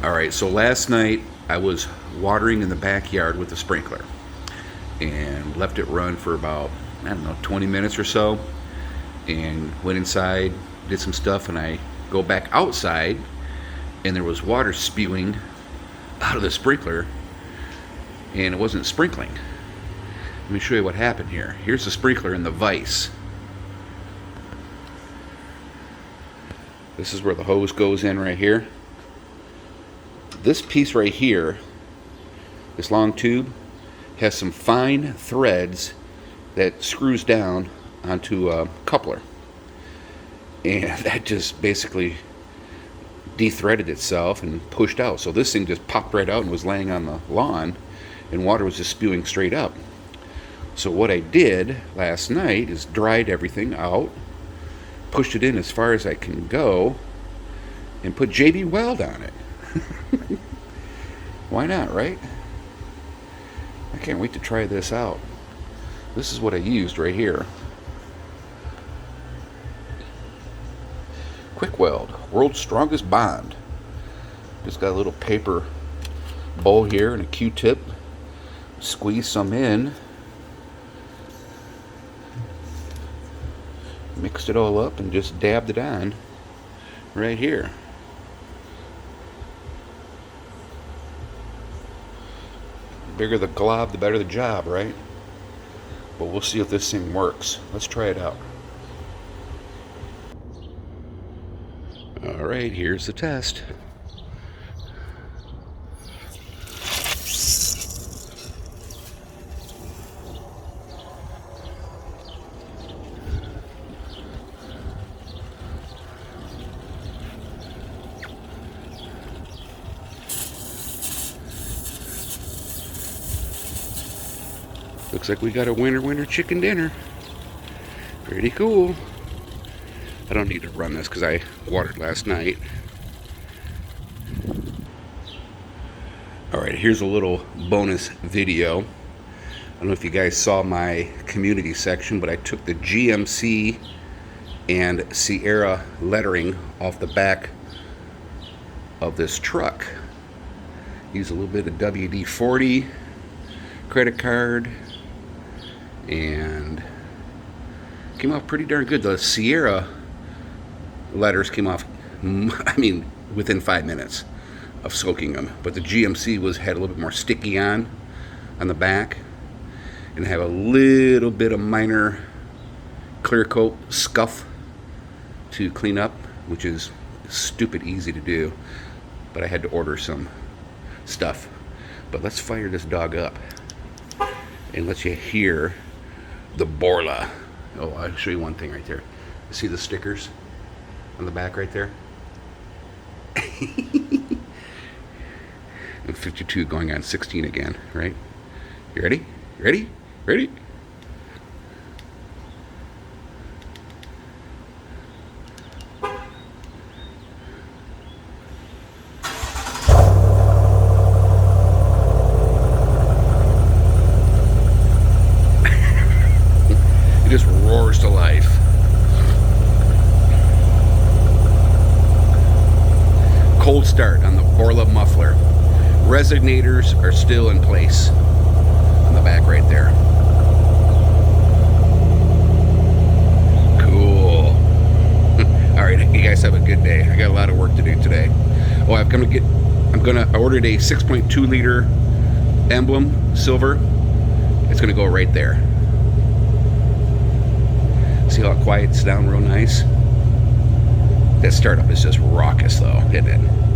Alright, so last night I was watering in the backyard with the sprinkler and left it run for about, I don't know, 20 minutes or so, and went inside, did some stuff, and I go back outside and there was water spewing out of the sprinkler and it wasn't sprinkling. Let me show you what happened here. Here's the sprinkler in the vise. This is where the hose goes in right here. This piece right here, this long tube, has some fine threads that screws down onto a coupler. And that just basically de-threaded itself and pushed out. So this thing just popped right out and was laying on the lawn, and water was just spewing straight up. So what I did last night is dried everything out, pushed it in as far as I can go, and put JB Weld on it. Why not, right? I can't wait to try this out. This is what I used right here. Quick Weld, world's strongest bond. Just got a little paper bowl here and a Q-tip. Squeeze some in. Mixed it all up and just dabbed it on right here. The bigger the glob, the better the job, right? But we'll see if this thing works. Let's try it out. Alright, here's the test. Looks like we got a winter chicken dinner. Pretty cool. I don't need to run this because I watered last night. Alright, here's a little bonus video. I don't know if you guys saw my community section, but I took the GMC and Sierra lettering off the back of this truck. Use a little bit of WD-40 credit card, and came off pretty darn good. The Sierra letters came off, I mean, within 5 minutes of soaking them, but the GMC had a little bit more sticky on the back, and have a little bit of minor clear coat scuff to clean up, which is stupid easy to do, but I had to order some stuff. But let's fire this dog up and let you hear the Borla. Oh, I'll show you one thing right there. See the stickers on the back right there? And 52 going on 16 again, right? You ready? Ready? Ready? It just roars to life. Cold start on the Borla muffler. Resonators are still in place on the back right there. Cool. Alright, you guys have a good day. I got a lot of work to do today. Oh, I ordered a 6.2 liter emblem silver. It's gonna go right there. See how it quiets down real nice? That startup is just raucous though, isn't it?